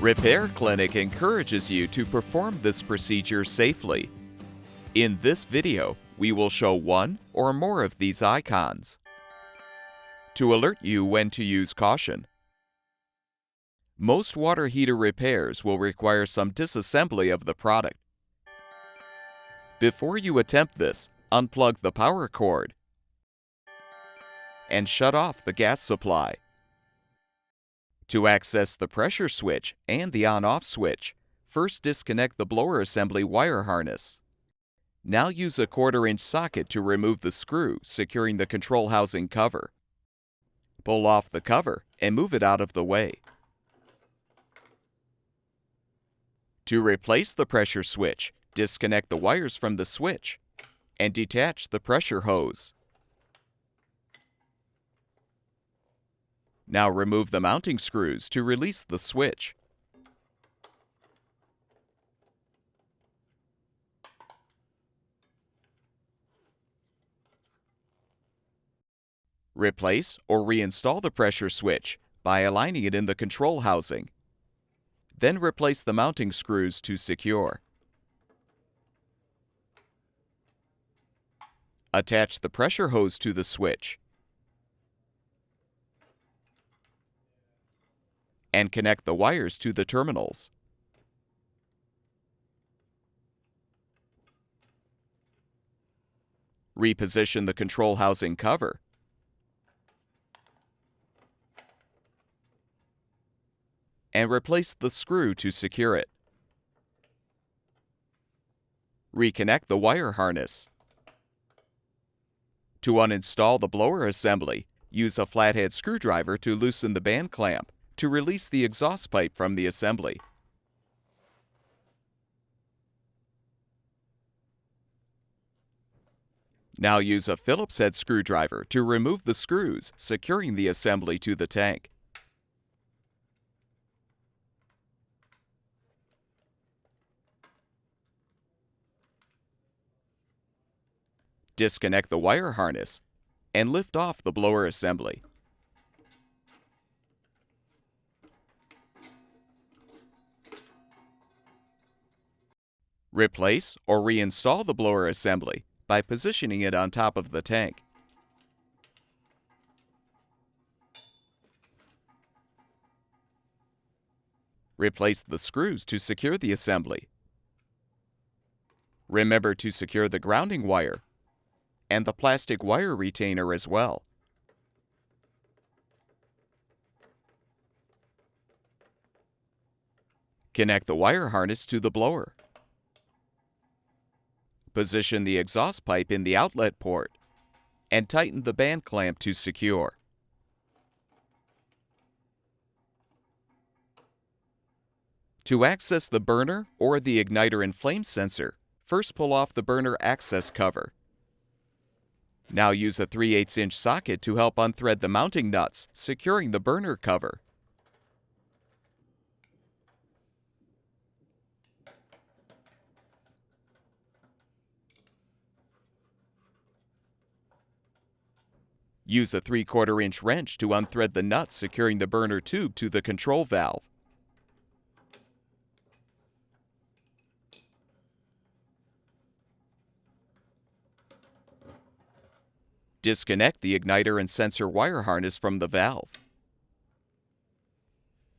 Repair Clinic encourages you to perform this procedure safely. In this video, we will show one or more of these icons to alert you when to use caution. Most water heater repairs will require some disassembly of the product. Before you attempt this, unplug the power cord and shut off the gas supply. To access the pressure switch and the on-off switch, first disconnect the blower assembly wire harness. Now use a 1/4-inch socket to remove the screw securing the control housing cover. Pull off the cover and move it out of the way. To replace the pressure switch, disconnect the wires from the switch and detach the pressure hose. Now remove the mounting screws to release the switch. Replace or reinstall the pressure switch by aligning it in the control housing. Then replace the mounting screws to secure. Attach the pressure hose to the switch and connect the wires to the terminals. Reposition the control housing cover and replace the screw to secure it. Reconnect the wire harness. To uninstall the blower assembly, use a flathead screwdriver to loosen the band clamp to release the exhaust pipe from the assembly. Now use a Phillips head screwdriver to remove the screws securing the assembly to the tank. Disconnect the wire harness and lift off the blower assembly. Replace or reinstall the blower assembly by positioning it on top of the tank. Replace the screws to secure the assembly. Remember to secure the grounding wire and the plastic wire retainer as well. Connect the wire harness to the blower. Position the exhaust pipe in the outlet port and tighten the band clamp to secure. To access the burner or the igniter and flame sensor, first pull off the burner access cover. Now use a 3/8-inch socket to help unthread the mounting nuts securing the burner cover. Use a 3/4-inch wrench to unthread the nut securing the burner tube to the control valve. Disconnect the igniter and sensor wire harness from the valve.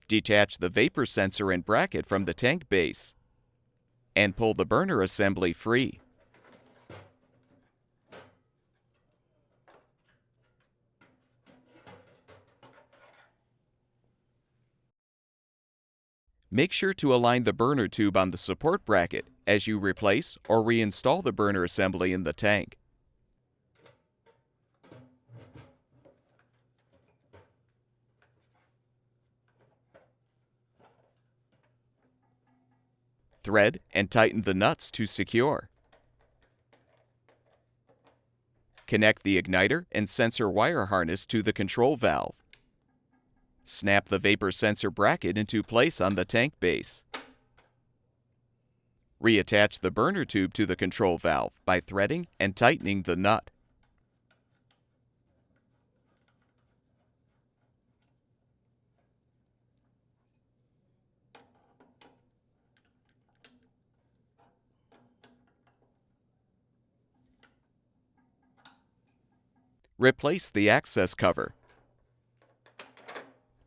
Detach the vapor sensor and bracket from the tank base and pull the burner assembly free. Make sure to align the burner tube on the support bracket as you replace or reinstall the burner assembly in the tank. Thread and tighten the nuts to secure. Connect the igniter and sensor wire harness to the control valve. Snap the vapor sensor bracket into place on the tank base. Reattach the burner tube to the control valve by threading and tightening the nut. Replace the access cover.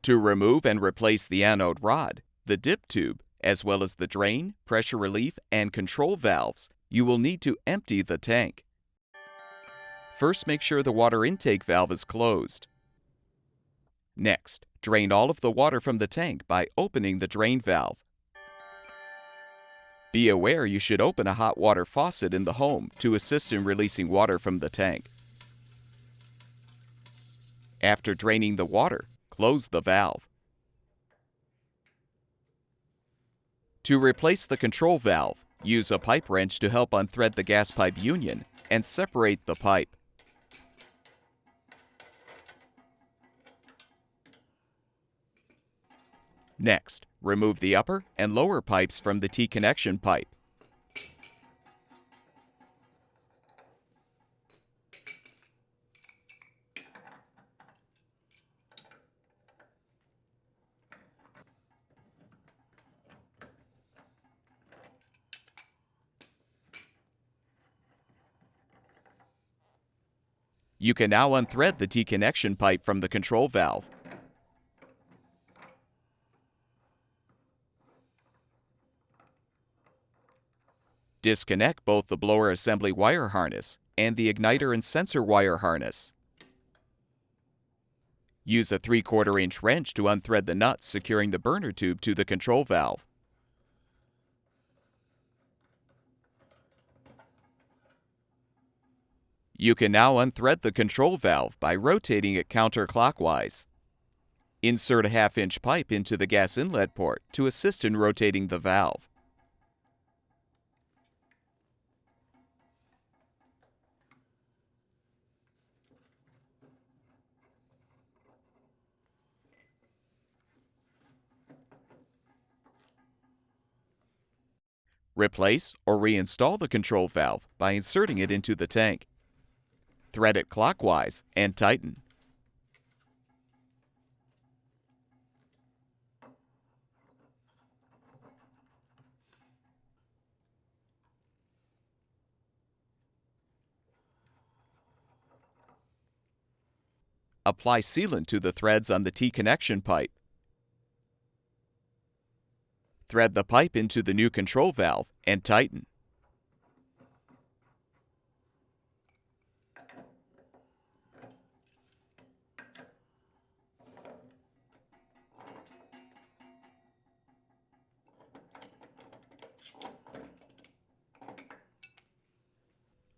To remove and replace the anode rod, the dip tube, as well as the drain, pressure relief, and control valves, you will need to empty the tank. First, make sure the water intake valve is closed. Next, drain all of the water from the tank by opening the drain valve. Be aware you should open a hot water faucet in the home to assist in releasing water from the tank. After draining the water, close the valve. To replace the control valve, use a pipe wrench to help unthread the gas pipe union and separate the pipe. Next, remove the upper and lower pipes from the T-connection pipe. You can now unthread the T-connection pipe from the control valve. Disconnect both the blower assembly wire harness and the igniter and sensor wire harness. Use a 3/4 inch wrench to unthread the nuts securing the burner tube to the control valve. You can now unthread the control valve by rotating it counterclockwise. Insert a 1/2 inch pipe into the gas inlet port to assist in rotating the valve. Replace or reinstall the control valve by inserting it into the tank. Thread it clockwise and tighten. Apply sealant to the threads on the T-connection pipe. Thread the pipe into the new control valve and tighten.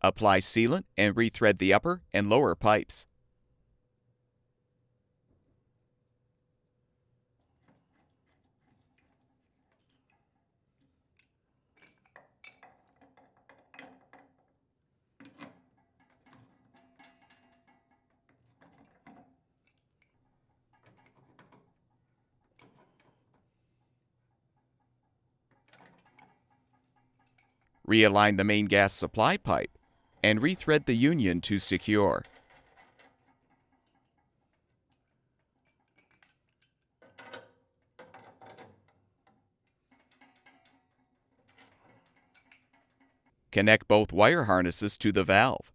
Apply sealant and rethread the upper and lower pipes. Realign the main gas supply pipe and rethread the union to secure. Connect both wire harnesses to the valve.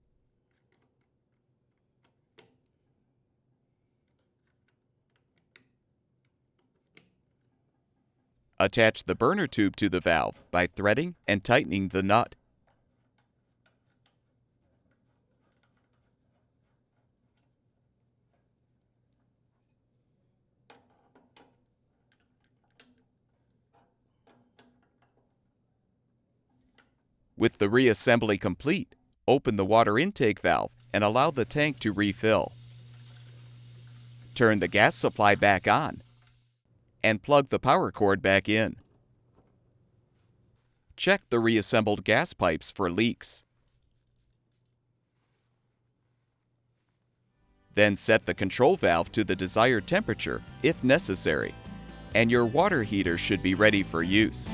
Attach the burner tube to the valve by threading and tightening the nut. With the reassembly complete, open the water intake valve and allow the tank to refill. Turn the gas supply back on and plug the power cord back in. Check the reassembled gas pipes for leaks. Then set the control valve to the desired temperature if necessary, and your water heater should be ready for use.